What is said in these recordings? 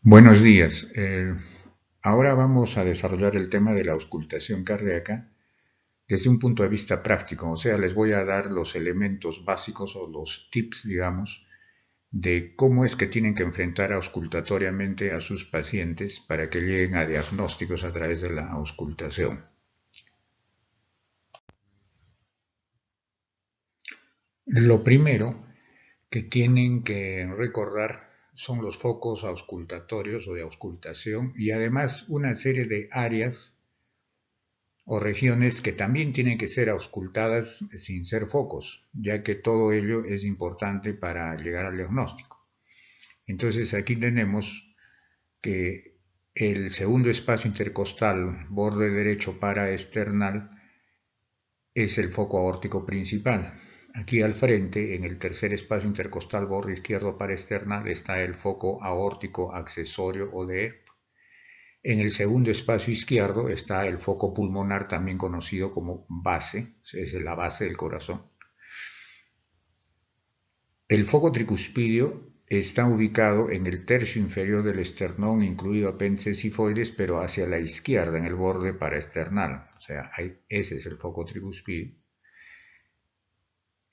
Buenos días. Ahora vamos a desarrollar el tema de la auscultación cardíaca desde un punto de vista práctico. O sea, les voy a dar los elementos básicos o los tips, digamos, de cómo es que tienen que enfrentar auscultatoriamente a sus pacientes para que lleguen a diagnósticos a través de la auscultación. Lo primero que tienen que recordar son los focos auscultatorios o de auscultación y además una serie de áreas o regiones que también tienen que ser auscultadas sin ser focos, ya que todo ello es importante para llegar al diagnóstico. Entonces aquí tenemos que el segundo espacio intercostal, borde derecho paraesternal, es el foco aórtico principal. Aquí al frente, en el tercer espacio intercostal, borde izquierdo paraesternal, está el foco aórtico accesorio o de En el segundo espacio izquierdo está el foco pulmonar, también conocido como base, es la base del corazón. El foco tricuspidio está ubicado en el tercio inferior del esternón, incluido apéndice cifoides, pero hacia la izquierda, en el borde paraesternal. O sea, ese es el foco tricuspidio.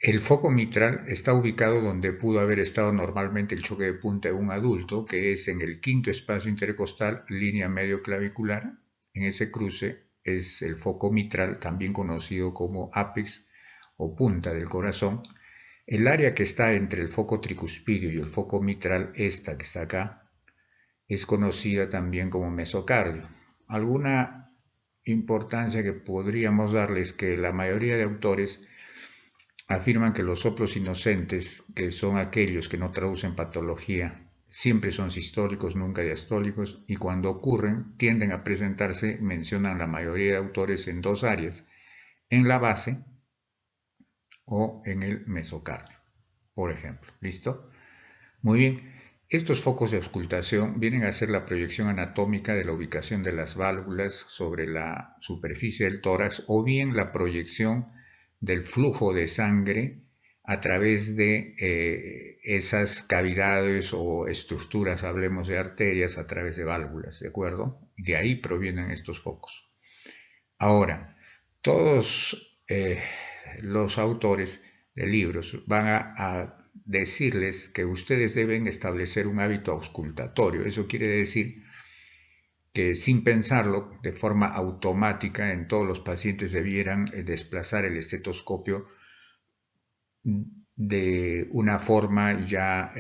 El foco mitral está ubicado donde pudo haber estado normalmente el choque de punta de un adulto, que es en el quinto espacio intercostal, línea medio clavicular. En ese cruce es el foco mitral, también conocido como ápex o punta del corazón. El área que está entre el foco tricuspidio y el foco mitral, esta que está acá, es conocida también como mesocardio. Alguna importancia que podríamos darles que la mayoría de autores afirman que los soplos inocentes, que son aquellos que no traducen patología, siempre son sistólicos, nunca diastólicos, y cuando ocurren tienden a presentarse, mencionan la mayoría de autores, en dos áreas, en la base o en el mesocardio, por ejemplo. ¿Listo? Muy bien. Estos focos de auscultación vienen a ser la proyección anatómica de la ubicación de las válvulas sobre la superficie del tórax o bien la proyección del flujo de sangre a través de esas cavidades o estructuras, hablemos de arterias, a través de válvulas, ¿de acuerdo? De ahí provienen estos focos. Ahora, todos los autores de libros van a decirles que ustedes deben establecer un hábito auscultatorio. Eso quiere decir que sin pensarlo, de forma automática, en todos los pacientes debieran desplazar el estetoscopio de una forma ya,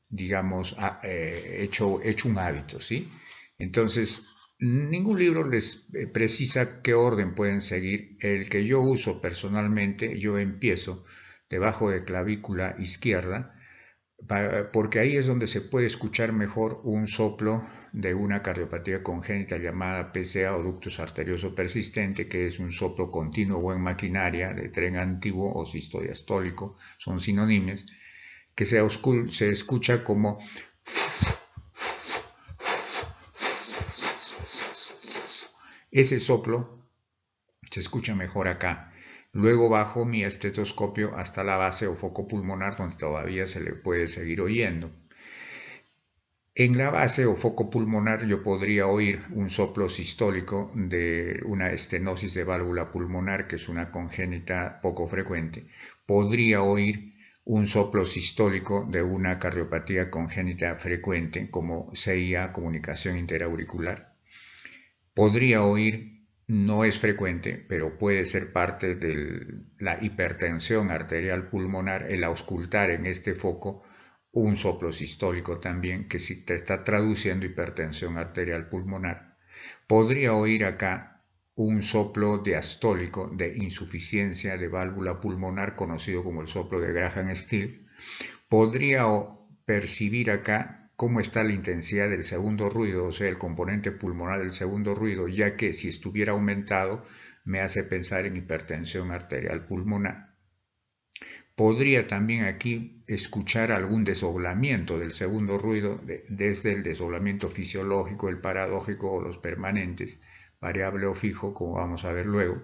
digamos, hecho un hábito, ¿sí? Entonces, ningún libro les precisa qué orden pueden seguir. El que yo uso personalmente, yo empiezo debajo de clavícula izquierda, porque ahí es donde se puede escuchar mejor un soplo de una cardiopatía congénita llamada PCA o ductus arterioso persistente, que es un soplo continuo o en maquinaria de tren antiguo o sistodiastólico, son sinónimos, que se escucha como ese soplo se escucha mejor acá. Luego bajo mi estetoscopio hasta la base o foco pulmonar donde todavía se le puede seguir oyendo. En la base o foco pulmonar yo podría oír un soplo sistólico de una estenosis de válvula pulmonar, que es una congénita poco frecuente. Podría oír un soplo sistólico de una cardiopatía congénita frecuente, como CIA, comunicación interauricular. Podría oír, no es frecuente, pero puede ser parte de la hipertensión arterial pulmonar, el auscultar en este foco un soplo sistólico también, que si te está traduciendo hipertensión arterial pulmonar. Podría oír acá un soplo diastólico de insuficiencia de válvula pulmonar, conocido como el soplo de Graham-Still. Podría percibir acá cómo está la intensidad del segundo ruido, o sea, el componente pulmonar del segundo ruido, ya que si estuviera aumentado me hace pensar en hipertensión arterial pulmonar. Podría también aquí escuchar algún desdoblamiento del segundo ruido, desde el desdoblamiento fisiológico, el paradójico o los permanentes, variable o fijo, como vamos a ver luego.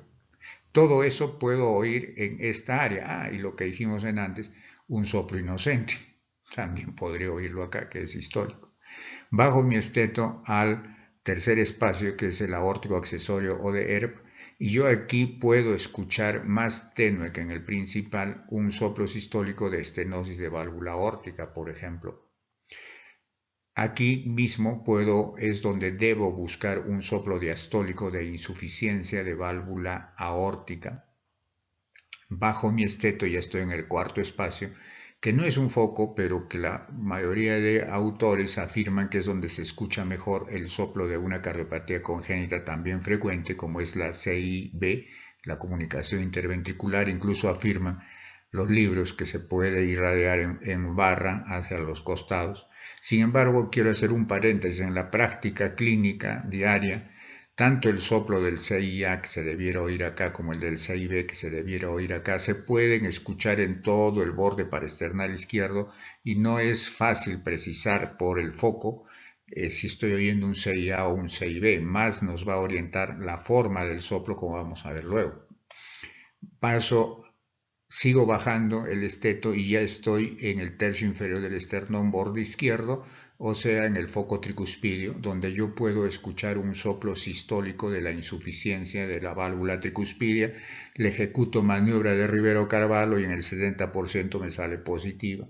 Todo eso puedo oír en esta área. Y lo que dijimos antes, un soplo inocente. También podría oírlo acá, que es histórico. Bajo mi esteto al tercer espacio, que es el aórtico accesorio o de Erb, y yo aquí puedo escuchar más tenue que en el principal un soplo sistólico de estenosis de válvula aórtica, por ejemplo. Aquí mismo es donde debo buscar un soplo diastólico de insuficiencia de válvula aórtica. Bajo mi esteto ya estoy en el cuarto espacio, que no es un foco, pero que la mayoría de autores afirman que es donde se escucha mejor el soplo de una cardiopatía congénita también frecuente, como es la CIB, la comunicación interventricular. Incluso afirman los libros que se puede irradiar en barra hacia los costados. Sin embargo, quiero hacer un paréntesis. En la práctica clínica diaria, tanto el soplo del CIA que se debiera oír acá como el del CIB que se debiera oír acá se pueden escuchar en todo el borde parasternal izquierdo, y no es fácil precisar por el foco si estoy oyendo un CIA o un CIB. Más nos va a orientar la forma del soplo, como vamos a ver luego. Sigo bajando el esteto y ya estoy en el tercio inferior del esternón borde izquierdo, o sea, en el foco tricuspidio, donde yo puedo escuchar un soplo sistólico de la insuficiencia de la válvula tricuspidia. Le ejecuto maniobra de Rivero-Carvalho y en el 70% me sale positiva.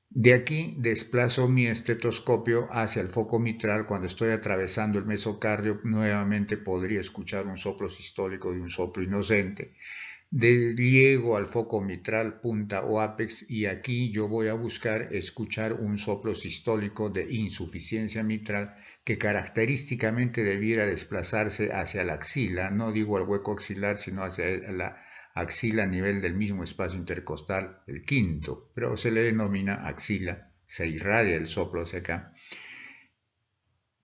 De aquí desplazo mi estetoscopio hacia el foco mitral. Cuando estoy atravesando el mesocardio, nuevamente podría escuchar un soplo sistólico y un soplo inocente. Llego al foco mitral, punta o ápex, y aquí yo voy a buscar escuchar un soplo sistólico de insuficiencia mitral que característicamente debiera desplazarse hacia la axila, no digo al hueco axilar, sino hacia la axila a nivel del mismo espacio intercostal, el quinto, pero se le denomina axila, se irradia el soplo hacia acá.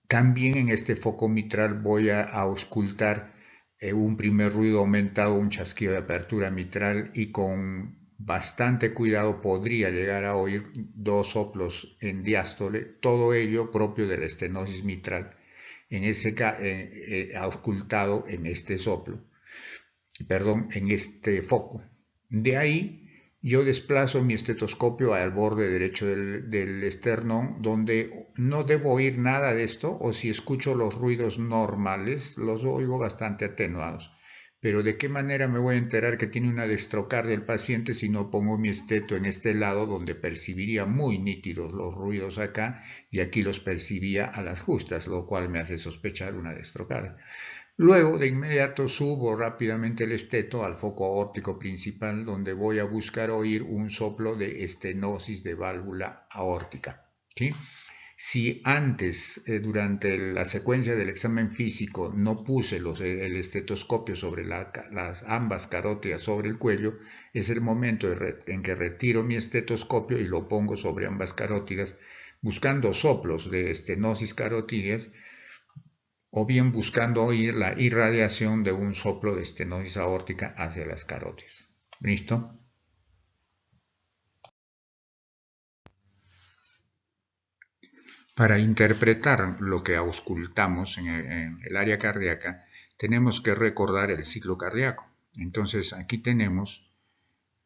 También en este foco mitral voy a auscultar un primer ruido aumentado, un chasquido de apertura mitral, y con bastante cuidado podría llegar a oír dos soplos en diástole, todo ello propio de la estenosis mitral, auscultado en este soplo, en este foco. De ahí yo desplazo mi estetoscopio al borde derecho del esternón, donde no debo oír nada de esto, o si escucho los ruidos normales, los oigo bastante atenuados. Pero ¿de qué manera me voy a enterar que tiene una destrocardia el paciente si no pongo mi esteto en este lado, donde percibiría muy nítidos los ruidos acá, y aquí los percibía a las justas, lo cual me hace sospechar una destrocardia? Luego, de inmediato, subo rápidamente el esteto al foco aórtico principal, donde voy a buscar oír un soplo de estenosis de válvula aórtica. ¿Sí? Si antes, durante la secuencia del examen físico, no puse el estetoscopio sobre las ambas carótidas sobre el cuello, es el momento en que retiro mi estetoscopio y lo pongo sobre ambas carótidas, buscando soplos de estenosis carotídeas, o bien buscando oír la irradiación de un soplo de estenosis aórtica hacia las carótidas. ¿Listo? Para interpretar lo que auscultamos en el área cardíaca, tenemos que recordar el ciclo cardíaco. Entonces, aquí tenemos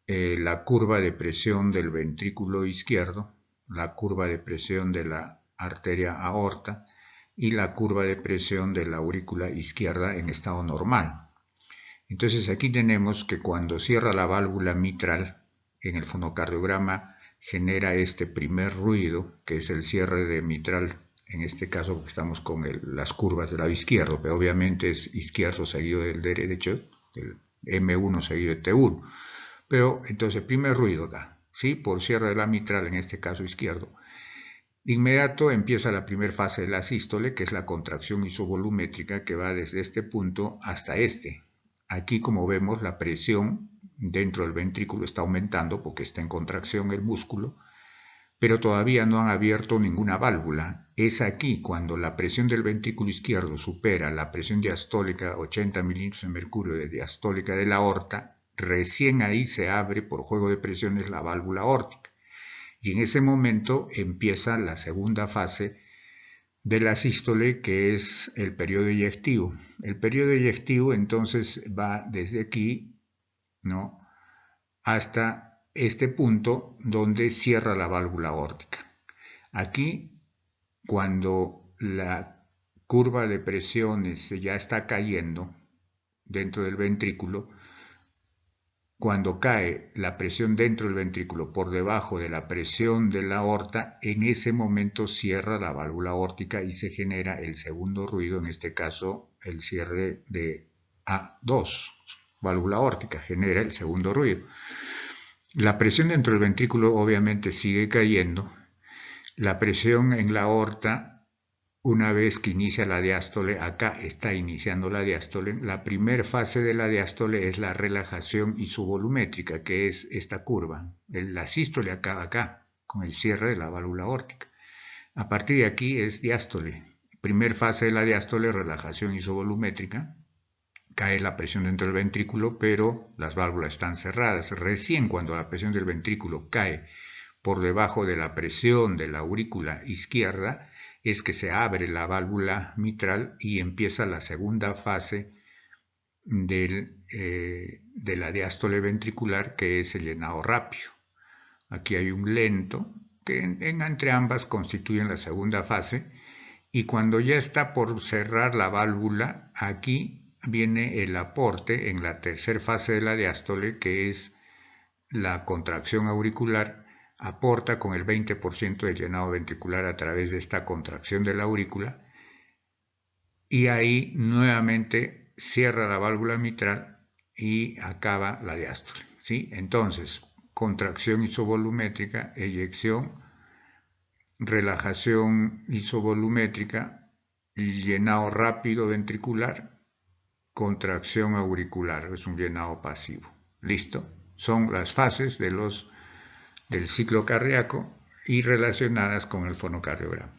la curva de presión del ventrículo izquierdo, la curva de presión de la arteria aorta y la curva de presión de la aurícula izquierda en estado normal. Entonces aquí tenemos que cuando cierra la válvula mitral, en el fonocardiograma genera este primer ruido, que es el cierre de mitral, en este caso porque estamos con las curvas del lado izquierdo, pero obviamente es izquierdo seguido del derecho, del M1 seguido de T1. Pero entonces el primer ruido da, ¿sí? Por cierre de la mitral, en este caso izquierdo. De inmediato empieza la primera fase de la sístole, que es la contracción isovolumétrica, que va desde este punto hasta este. Aquí, como vemos, la presión dentro del ventrículo está aumentando porque está en contracción el músculo, pero todavía no han abierto ninguna válvula. Es aquí cuando la presión del ventrículo izquierdo supera la presión diastólica, 80 milímetros de mercurio de diastólica de la aorta, recién ahí se abre por juego de presiones la válvula aórtica. Y en ese momento empieza la segunda fase de la sístole, que es el periodo eyectivo. El periodo eyectivo entonces va desde aquí, ¿no?, hasta este punto donde cierra la válvula aórtica. Aquí cuando la curva de presiones ya está cayendo dentro del ventrículo, cuando cae la presión dentro del ventrículo por debajo de la presión de la aorta, en ese momento cierra la válvula aórtica y se genera el segundo ruido, en este caso el cierre de A2, válvula aórtica, genera el segundo ruido. La presión dentro del ventrículo obviamente sigue cayendo. La presión en la aorta, una vez que inicia la diástole, acá está iniciando la diástole, la primera fase de la diástole es la relajación isovolumétrica, que es esta curva. La sístole acá, con el cierre de la válvula aórtica. A partir de aquí es diástole. Primer fase de la diástole, relajación isovolumétrica. Cae la presión dentro del ventrículo, pero las válvulas están cerradas. Recién cuando la presión del ventrículo cae por debajo de la presión de la aurícula izquierda, es que se abre la válvula mitral y empieza la segunda fase de la diástole ventricular, que es el llenado rápido. Aquí hay un lento, que entre ambas constituyen la segunda fase, y cuando ya está por cerrar la válvula, aquí viene el aporte en la tercera fase de la diástole, que es la contracción auricular. Aporta con el 20% del llenado ventricular a través de esta contracción de la aurícula, y ahí nuevamente cierra la válvula mitral y acaba la diástole, ¿sí? Entonces, contracción isovolumétrica, eyección, relajación isovolumétrica, llenado rápido ventricular, contracción auricular, es un llenado pasivo. ¿Listo? Son las fases del ciclo cardíaco y relacionadas con el fonocardiograma.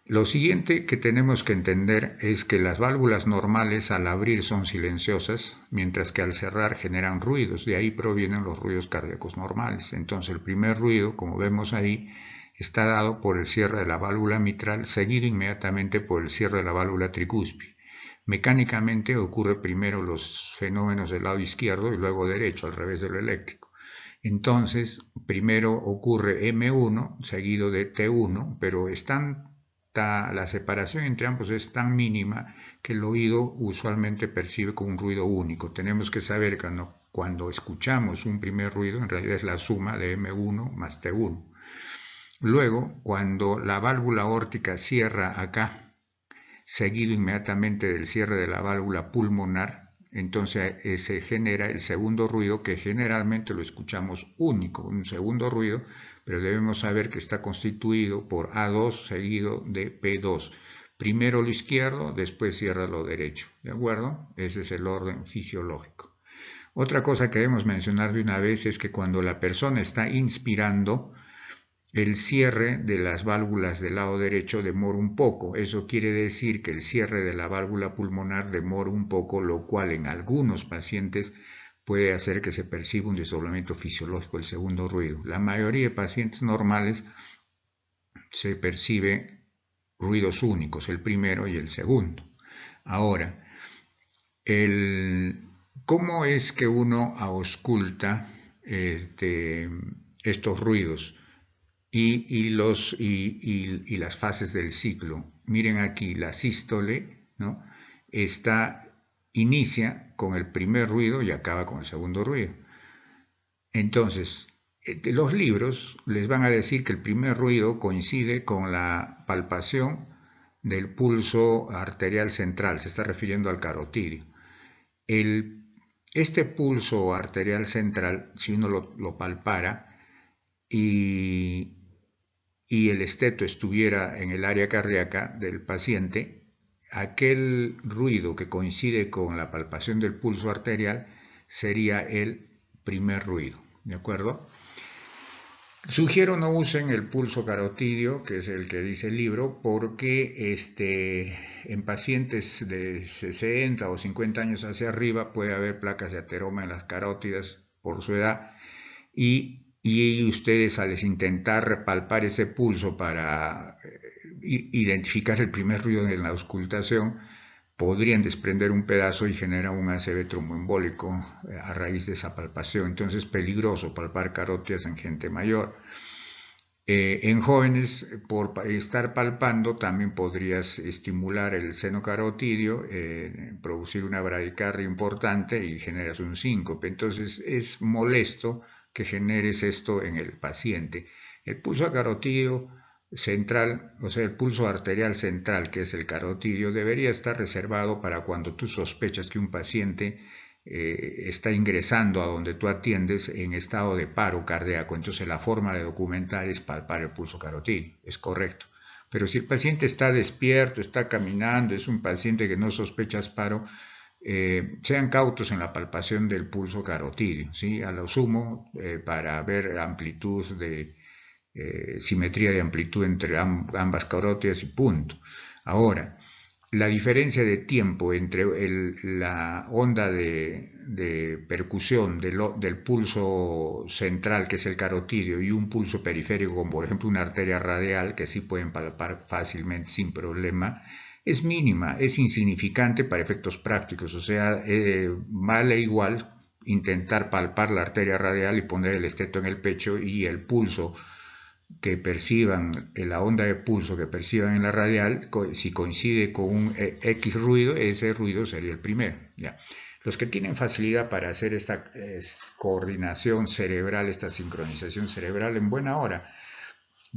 Lo siguiente que tenemos que entender es que las válvulas normales al abrir son silenciosas, mientras que al cerrar generan ruidos. De ahí provienen los ruidos cardíacos normales. Entonces el primer ruido, como vemos ahí, está dado por el cierre de la válvula mitral, seguido inmediatamente por el cierre de la válvula tricúspide. Mecánicamente ocurre primero los fenómenos del lado izquierdo y luego derecho, al revés de lo eléctrico. Entonces, primero ocurre M1 seguido de T1, pero la separación entre ambos es tan mínima que el oído usualmente percibe como un ruido único. Tenemos que saber que cuando escuchamos un primer ruido, en realidad es la suma de M1 más T1. Luego, cuando la válvula aórtica cierra acá, seguido inmediatamente del cierre de la válvula pulmonar, entonces se genera el segundo ruido, que generalmente lo escuchamos único, un segundo ruido, pero debemos saber que está constituido por A2 seguido de P2. Primero lo izquierdo, después cierra lo derecho, ¿de acuerdo? Ese es el orden fisiológico. Otra cosa que debemos mencionar de una vez es que cuando la persona está inspirando, el cierre de las válvulas del lado derecho demora un poco. Eso quiere decir que el cierre de la válvula pulmonar demora un poco, lo cual en algunos pacientes puede hacer que se perciba un desdoblamiento fisiológico del segundo ruido. La mayoría de pacientes normales se percibe ruidos únicos, el primero y el segundo. Ahora, ¿cómo es que uno ausculta estos ruidos? Y las fases del ciclo. Miren aquí, la sístole, ¿no? Inicia con el primer ruido y acaba con el segundo ruido. Entonces, los libros les van a decir que el primer ruido coincide con la palpación del pulso arterial central, se está refiriendo al carotidio. Este pulso arterial central, si uno lo palpara y el esteto estuviera en el área cardíaca del paciente, aquel ruido que coincide con la palpación del pulso arterial sería el primer ruido, ¿de acuerdo? Sugiero no usen el pulso carotidio, que es el que dice el libro, porque en pacientes de 60 o 50 años hacia arriba puede haber placas de ateroma en las carótidas por su edad, y ustedes al intentar repalpar ese pulso para identificar el primer ruido en la auscultación, podrían desprender un pedazo y generar un ACV tromboembólico a raíz de esa palpación. Entonces es peligroso palpar carótidas en gente mayor. En jóvenes, por estar palpando, también podrías estimular el seno carotidio, producir una bradicardia importante y generas un síncope. Entonces es molesto que generes esto en el paciente. El pulso carotidio central, o sea, el pulso arterial central, que es el carotidio, debería estar reservado para cuando tú sospechas que un paciente está ingresando a donde tú atiendes en estado de paro cardíaco. Entonces la forma de documentar es palpar el pulso carotidio, es correcto. Pero si el paciente está despierto, está caminando, es un paciente que no sospechas paro, sean cautos en la palpación del pulso carotidio, ¿sí? A lo sumo, para ver amplitud de simetría de amplitud entre ambas carótidas y punto. Ahora, la diferencia de tiempo entre la onda de percusión del pulso central, que es el carotidio, y un pulso periférico, como por ejemplo una arteria radial, que sí pueden palpar fácilmente sin problema, es mínima, es insignificante para efectos prácticos. O sea, vale igual intentar palpar la arteria radial y poner el esteto en el pecho, y el pulso que perciban, la onda de pulso que perciban en la radial, si coincide con un X ruido, ese ruido sería el primero. ¿Ya? Los que tienen facilidad para hacer esta coordinación cerebral, esta sincronización cerebral, en buena hora,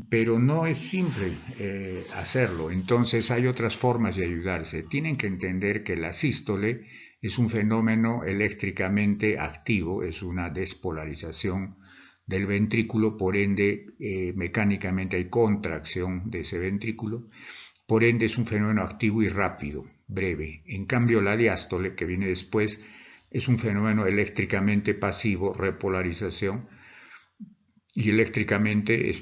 pero no es simple hacerlo. Entonces hay otras formas de ayudarse. Tienen que entender que la sístole es un fenómeno eléctricamente activo, es una despolarización del ventrículo, por ende mecánicamente hay contracción de ese ventrículo, por ende es un fenómeno activo y rápido, breve. En cambio la diástole, que viene después, es un fenómeno eléctricamente pasivo, repolarización, y eléctricamente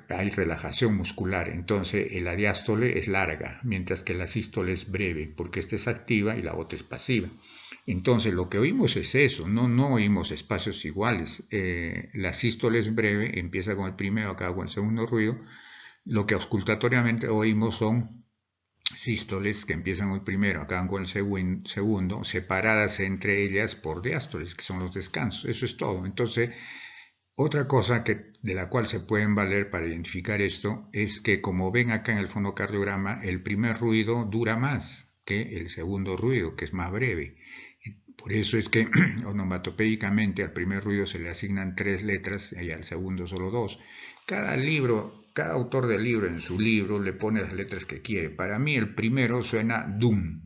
hay relajación muscular. Entonces la diástole es larga, mientras que la sístole es breve, porque esta es activa y la otra es pasiva. Entonces lo que oímos es eso, no oímos espacios iguales. La sístole es breve, empieza con el primero, acaba con el segundo ruido. Lo que auscultatoriamente oímos son sístoles que empiezan con el primero, acaban con el segundo, separadas entre ellas por diástoles, que son los descansos. Eso es todo. Entonces, otra cosa de la cual se pueden valer para identificar esto es que, como ven acá en el fonocardiograma, el primer ruido dura más que el segundo ruido, que es más breve. Por eso es que onomatopédicamente al primer ruido se le asignan 3 letras y al segundo solo 2. Cada autor del libro en su libro le pone las letras que quiere. Para mí el primero suena dum,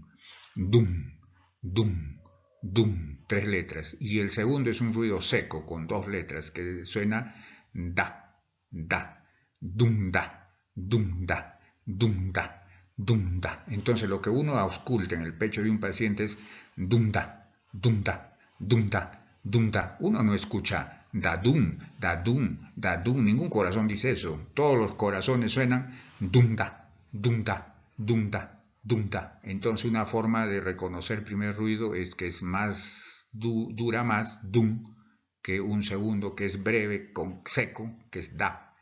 dum, dum, dum, 3 letras. Y el segundo es un ruido seco con 2 letras que suena da, da, dum da, dum da, dum da, dum da. Entonces lo que uno ausculta en el pecho de un paciente es dum da, dum da, dum da, dum da. Uno no escucha da dum, da dum, da dum. Ningún corazón dice eso. Todos los corazones suenan dum da, dum da, dum da, dum da. Entonces una forma de reconocer el primer ruido es que es más dura más dum que un segundo que es breve con seco, que es da.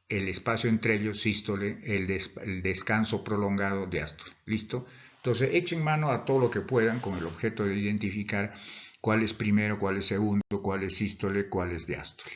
El espacio entre ellos, sístole, el descanso prolongado, diástole. ¿Listo? Entonces echen mano a todo lo que puedan con el objeto de identificar cuál es primero, cuál es segundo, cuál es sístole, cuál es diástole.